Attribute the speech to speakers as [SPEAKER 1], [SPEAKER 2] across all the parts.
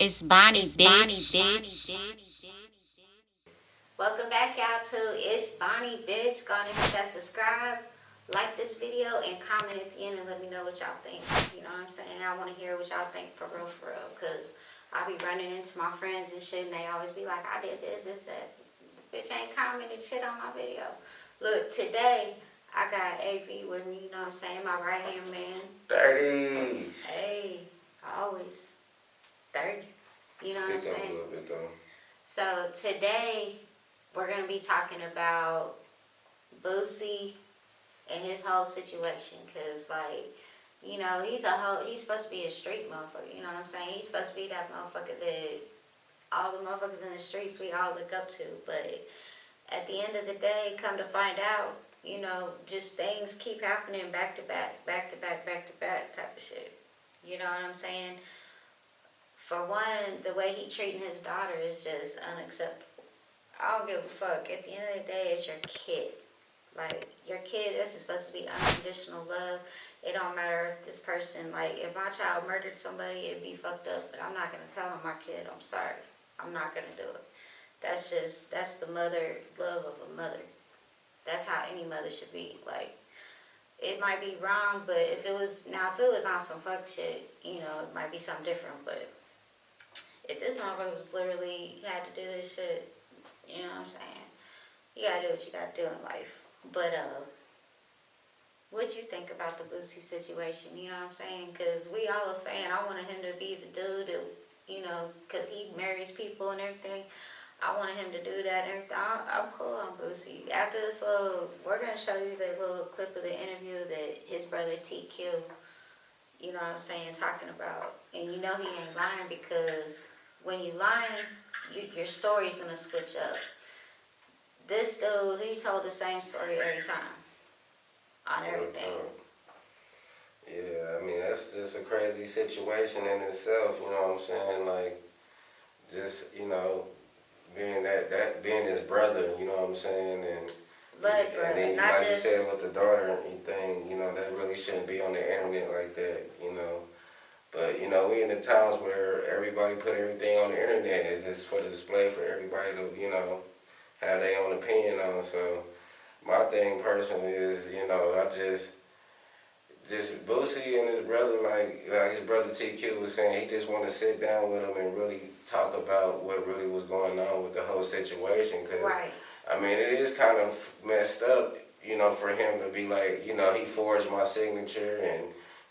[SPEAKER 1] It's Bonnie, bitch.
[SPEAKER 2] Welcome back, y'all, to It's Bonnie, bitch. Go ahead and hit that subscribe, like this video, and comment at the end and let me know what y'all think. You know what I'm saying? I want to hear what y'all think for real, because I be running into my friends and shit, and they always be like, I did this, that. Bitch ain't commenting shit on my video. Look, today, I got AV with me, you know what I'm saying? My right-hand man.
[SPEAKER 3] 30s.
[SPEAKER 2] Hey, always. 30s. You know what I'm
[SPEAKER 3] Stick up
[SPEAKER 2] saying?
[SPEAKER 3] a little bit though.
[SPEAKER 2] So today we're gonna be talking about Boosie and his whole situation, cause like, you know, he's supposed to be a street motherfucker. You know what I'm saying? He's supposed to be that motherfucker that all the motherfuckers in the streets we all look up to. But at the end of the day, come to find out, you know, just things keep happening back to back, back to back, back to back type of shit. You know what I'm saying? For one, the way he treating his daughter is just unacceptable. I don't give a fuck. At the end of the day, it's your kid. Like, your kid, this is supposed to be unconditional love. It don't matter if this person, like, if my child murdered somebody, it'd be fucked up. But I'm not going to tell him my kid, I'm sorry. I'm not going to do it. That's the mother love of a mother. That's how any mother should be. Like, it might be wrong, but if it was on some fuck shit, you know, it might be something different. But if this motherfucker was literally had to do this shit, you know what I'm saying? You gotta do what you gotta do in life. But what'd you think about the Boosie situation? You know what I'm saying? Cause we all a fan. I wanted him to be the dude that, you know, cause he marries people and everything. I wanted him to do that and everything. I'm cool on Boosie. After this we're gonna show you the little clip of the interview that his brother TQ, you know what I'm saying, talking about. And you know he ain't lying, because when you lying, your story's gonna switch up. This dude, he told the same story every time on everything.
[SPEAKER 3] Yeah, I mean, that's just a crazy situation in itself, you know what I'm saying? Like, just, you know, being his brother, you know what I'm saying?
[SPEAKER 2] Blood brother,
[SPEAKER 3] and then,
[SPEAKER 2] not
[SPEAKER 3] like
[SPEAKER 2] just...
[SPEAKER 3] you said with the daughter thing, you know, that really shouldn't be on the internet like that, you know? But, you know, we in the times where everybody put everything on the internet. It's just for the display for everybody to, you know, have their own opinion on. So my thing personally is, you know, I just Boosie and his brother, like his brother TQ was saying, he just want to sit down with him and really talk about what really was going on with the whole situation. Cause,
[SPEAKER 2] Right.
[SPEAKER 3] I mean, it is kind of messed up, you know, for him to be like, you know, he forged my signature and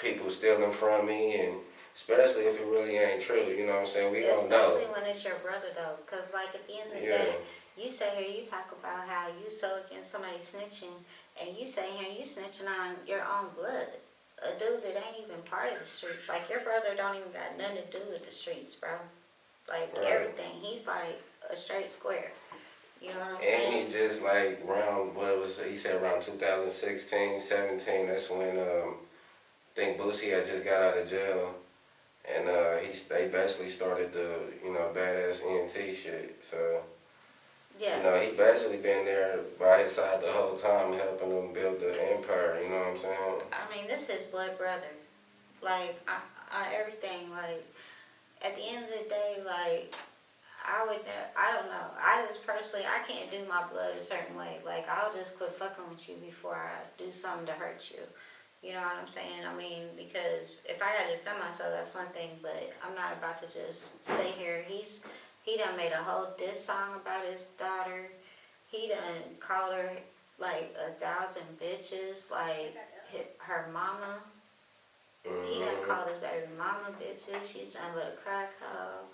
[SPEAKER 3] people stealing from me, and especially if it really ain't true, you know what I'm saying? We don't know.
[SPEAKER 2] Especially when it's your brother, though. Because, like, at the end of the day, you say here, you talk about how you so against somebody snitching, and you say here, you snitching on your own blood. A dude that ain't even part of the streets. Like, your brother don't even got nothing to do with the streets, bro. Like, everything. He's, like, a straight square. You know what I'm saying?
[SPEAKER 3] And he just, like, he said around 2016, 17, that's when, I think Boosie had just got out of jail. And they basically started the, you know, badass ENT shit. So,
[SPEAKER 2] yeah,
[SPEAKER 3] you know, he basically been there by his side the whole time, helping him build the empire, you know what I'm saying?
[SPEAKER 2] I mean, this is blood brother. Like, everything, like, at the end of the day, like, I don't know. I just personally, I can't do my blood a certain way. Like, I'll just quit fucking with you before I do something to hurt you. You know what I'm saying? I mean, because if I gotta defend myself, that's one thing, but I'm not about to just sit here. He done made a whole diss song about his daughter. He done called her like 1,000 bitches, like her mama. He done called his baby mama bitches. She's done with a crack hoe.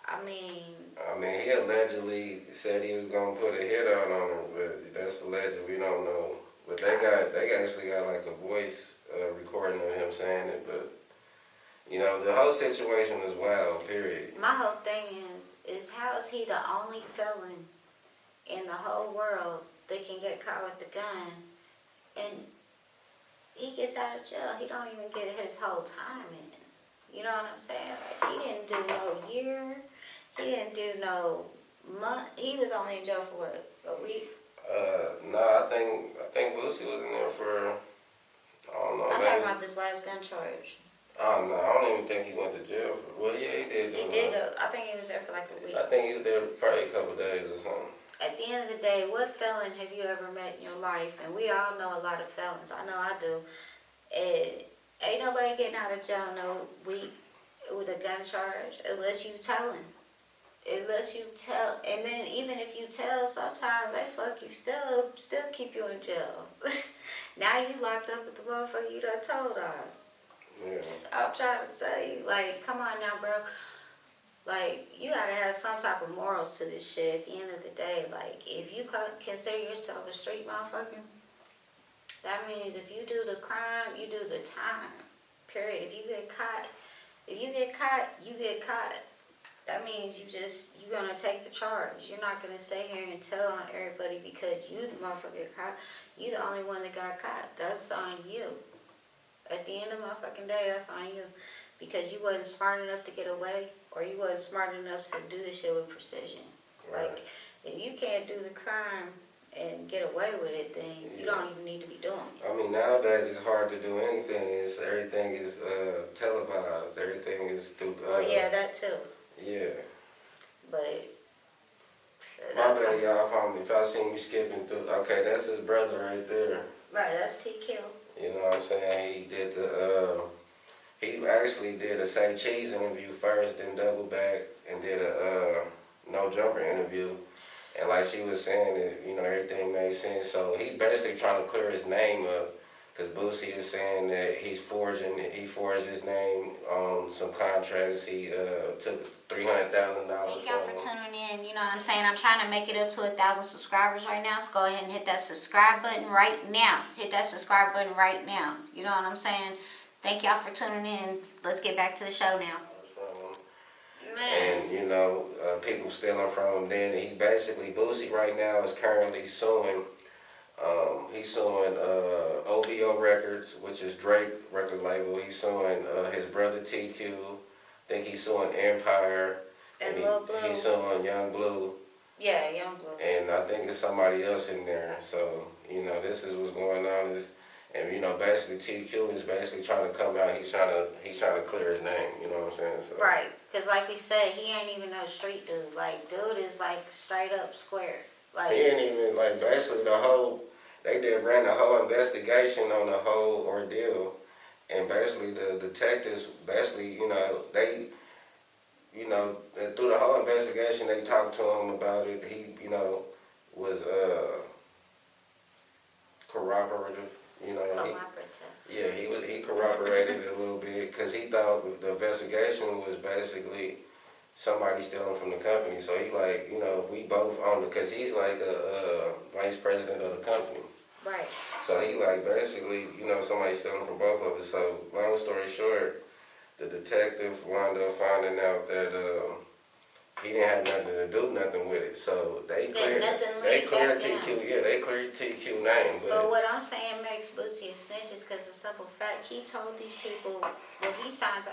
[SPEAKER 2] I mean,
[SPEAKER 3] he allegedly said he was gonna put a hit out on her, but that's alleged. We don't know. But they actually got like a voice recording of him saying it. But you know, the whole situation is wild. Period.
[SPEAKER 2] my whole thing is how is he the only felon in the whole world that can get caught with the gun, and he gets out of jail? He don't even get his whole time in. You know what I'm saying? Like, he didn't do no year. He didn't do no month. He was only in jail for what, a week?
[SPEAKER 3] No, I think Boosie was in there for, I don't know.
[SPEAKER 2] I'm talking about this last gun charge.
[SPEAKER 3] Oh no, I don't even think he went to jail for. Well, yeah, he did.
[SPEAKER 2] He did go. I think he was there for like a week.
[SPEAKER 3] I think he was there probably a couple days or something.
[SPEAKER 2] At the end of the day, what felon have you ever met in your life? And we all know a lot of felons. I know I do. And ain't nobody getting out of jail no week with a gun charge unless you telling. Unless you tell, and then even if you tell, sometimes they fuck you still keep you in jail. Now you locked up with the motherfucker you done told on.
[SPEAKER 3] Yeah.
[SPEAKER 2] I'm trying to tell you, like, come on now, bro. Like, you gotta have some type of morals to this shit at the end of the day. Like, if you consider yourself a street motherfucker, that means if you do the crime, you do the time. Period. If you get caught, you get caught. That means you're gonna take the charge. You're not gonna sit here and tell on everybody because you the motherfucker caught. You the only one that got caught. That's on you. At the end of the motherfucking day, that's on you. Because you wasn't smart enough to get away, or you wasn't smart enough to do this shit with precision.
[SPEAKER 3] Right.
[SPEAKER 2] Like, if you can't do the crime and get away with it, then you don't even need to be doing it.
[SPEAKER 3] I mean, nowadays it's hard to do anything. Everything is televised. Everything is through.
[SPEAKER 2] Well, yeah, that too.
[SPEAKER 3] Yeah.
[SPEAKER 2] But
[SPEAKER 3] My bad, y'all. If y'all see me skipping through, okay, that's his brother right there.
[SPEAKER 2] right, that's TQ.
[SPEAKER 3] You know what I'm saying? He actually did a Say Cheese interview first, then double back and did a No Jumper interview. And like she was saying, that everything made sense. So he basically trying to clear his name up, because Boosie is saying that he forged his name on some contracts. He took $300,000
[SPEAKER 2] Thank y'all for tuning in. You know what I'm saying? I'm trying to make it up to 1,000 subscribers right now. So go ahead and hit that subscribe button right now. Hit that subscribe button right now. You know what I'm saying? Thank y'all for tuning in. Let's get back to the show now. Man.
[SPEAKER 3] And people stealing from him. Then he's basically, Boosie right now is currently suing. He's suing OVO Records, which is Drake record label. He's suing his brother TQ. I think he's suing Empire.
[SPEAKER 2] And Lil Blue.
[SPEAKER 3] He's suing Young Blue.
[SPEAKER 2] Yeah, Young Blue.
[SPEAKER 3] And I think there's somebody else in there. So, this is what's going on. And basically TQ is basically trying to come out. He's trying to clear his name. You know what I'm saying? So.
[SPEAKER 2] Right, because like we said, he ain't even no street dude. Like, dude is like straight up square. Like,
[SPEAKER 3] he ain't even basically they ran the whole investigation on the whole ordeal, and basically the detectives through the whole investigation they talked to him about it. He was corroborative. He corroborated it a little bit, because he thought the investigation was basically somebody stealing from the company. So he if we both own it, because he's like a vice president of the company.
[SPEAKER 2] right.
[SPEAKER 3] So he basically, somebody stealing from both of us. So long story short, the detective wound up finding out that he didn't have nothing to do nothing with it. So they cleared TQ. Yeah, they cleared TQ name.
[SPEAKER 2] But what I'm saying makes Boosie a snitch is because of simple fact. He told these people, well, he signed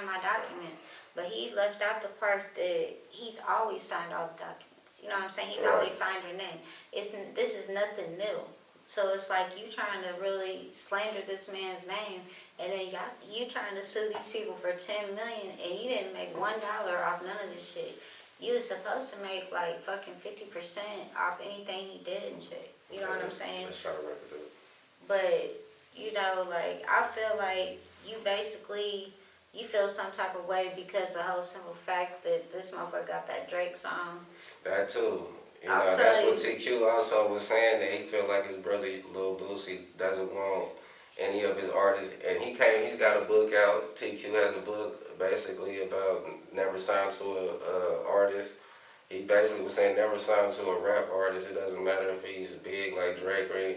[SPEAKER 2] my document, but he left out the part that he's always signed all the documents. You know what I'm saying? He's always signed your name. This is nothing new. So it's like you trying to really slander this man's name, and then you trying to sue these people for $10 million, and you didn't make $1 off none of this shit. You was supposed to make like fucking 50% off anything he did and shit. You know what I'm saying?
[SPEAKER 3] Let's try to wrap it up.
[SPEAKER 2] But I feel like you feel some type of way because the whole simple fact that this motherfucker got that Drake song.
[SPEAKER 3] That too. That's what TQ also was saying, that he feel like his brother Lil Boosie doesn't want any of his artists. And he's got a book out. TQ has a book basically about never signed to a artist. He basically was saying never signed to a rap artist. It doesn't matter if he's big like Drake or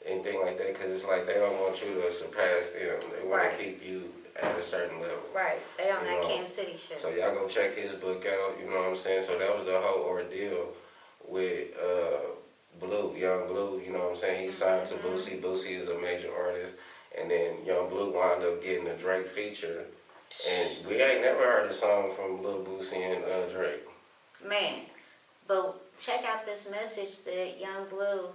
[SPEAKER 3] anything like that, because it's like they don't want you to surpass them. They want to keep you at a certain level.
[SPEAKER 2] Right. They on that Kansas City shit.
[SPEAKER 3] So y'all go check his book out, you know what I'm saying? So that was the whole ordeal with Young Blue, you know what I'm saying? He signed to Boosie. Boosie is a major artist. And then Young Blue wound up getting a Drake feature. And we ain't never heard a song from Lil Boosie and Drake.
[SPEAKER 2] Man. But check out this message that Young Blue.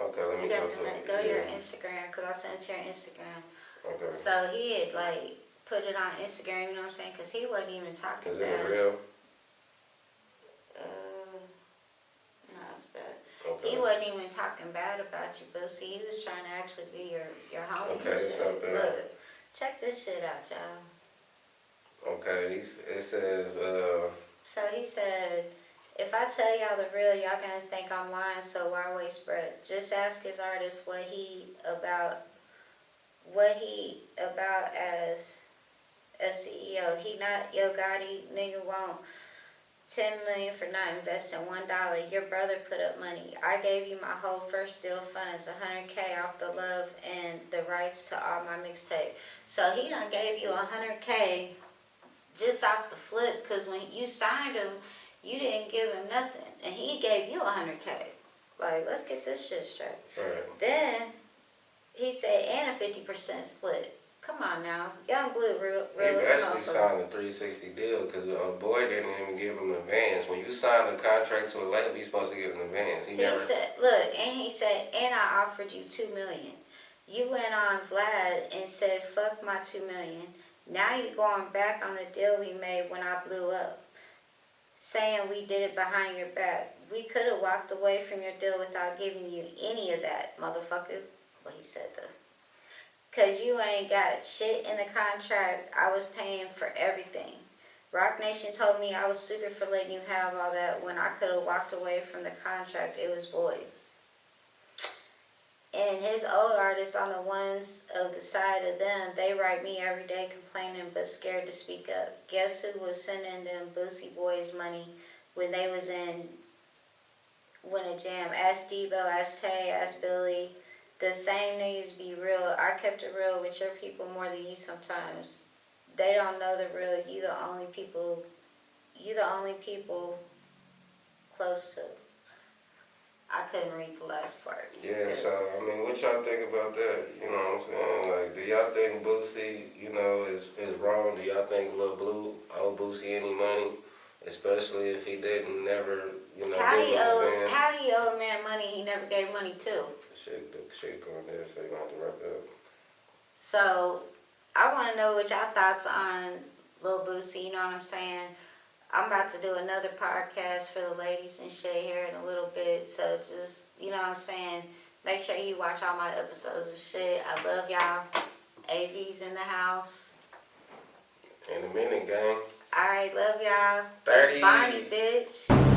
[SPEAKER 3] Okay, let me go to it.
[SPEAKER 2] Go to your Instagram, because I sent it to your Instagram.
[SPEAKER 3] Okay.
[SPEAKER 2] So he had like put it on Instagram, you know what I'm saying? Because he wasn't even talking
[SPEAKER 3] Is
[SPEAKER 2] about
[SPEAKER 3] it
[SPEAKER 2] it.
[SPEAKER 3] real?
[SPEAKER 2] No, it's that.
[SPEAKER 3] Okay.
[SPEAKER 2] He wasn't even talking bad about you, Boosie. He was trying to actually be your homie.
[SPEAKER 3] Okay,
[SPEAKER 2] and shit.
[SPEAKER 3] something.
[SPEAKER 2] Look, check this shit out, y'all.
[SPEAKER 3] Okay, it says,
[SPEAKER 2] So he said, if I tell y'all the real, y'all gonna think I'm lying, so why waste breath? Just ask his artist what he about as a CEO. He not Yo Gotti, nigga won't 10 million for not investing $1. Your brother put up money. I gave you my whole first deal funds, 100K off the love and the rights to all my mixtape. So he done gave you 100K just off the flip, because when you signed him, you didn't give him nothing, and he gave you 100K. Like, let's get this shit straight.
[SPEAKER 3] right.
[SPEAKER 2] Then he said, and a 50% split. Come on now, Young Blue, real
[SPEAKER 3] He
[SPEAKER 2] as a
[SPEAKER 3] basically
[SPEAKER 2] motherfucker.
[SPEAKER 3] signed a 360 deal because a boy didn't even give him advance. When you sign a contract to a label, you're supposed to give an advance. He
[SPEAKER 2] He
[SPEAKER 3] never.
[SPEAKER 2] said, look, and he said, and I offered you 2 million. You went on Vlad and said, fuck my 2 million. Now you going back on the deal we made when I blew up, saying we did it behind your back. We could have walked away from your deal without giving you any of that, motherfucker. Well, he said though. Cause you ain't got shit in the contract. I was paying for everything. Rock Nation told me I was stupid for letting you have all that when I could have walked away from the contract. It was void. And his old artists, on the ones of the side of them, they write me every day complaining but scared to speak up. Guess who was sending them Boosie Boys money when they was in a jam? Ask Debo, ask Tay, ask Billy. The same niggas be real. I kept it real with your people more than you sometimes. They don't know the real. You the only people close to. I couldn't read the last part.
[SPEAKER 3] Yeah, so, I mean, what y'all think about that? You know what I'm saying? Like, do y'all think Boosie, you know, is wrong? Do y'all think Lil Blue owe Boosie any money? Especially if he didn't never, you know,
[SPEAKER 2] How
[SPEAKER 3] give him advance?
[SPEAKER 2] he owe a man money he never gave money to?
[SPEAKER 3] The shit going there, so you gonna have to wrap it up.
[SPEAKER 2] So, I want to know what y'all thoughts on Lil Boosie, you know what I'm saying? I'm about to do another podcast for the ladies and shit here in a little bit. So just, you know what I'm saying, make sure you watch all my episodes of shit. I love y'all. AV's in the house.
[SPEAKER 3] In a minute, gang.
[SPEAKER 2] Alright, love y'all.
[SPEAKER 3] 30.
[SPEAKER 2] It's Bonnie, bitch.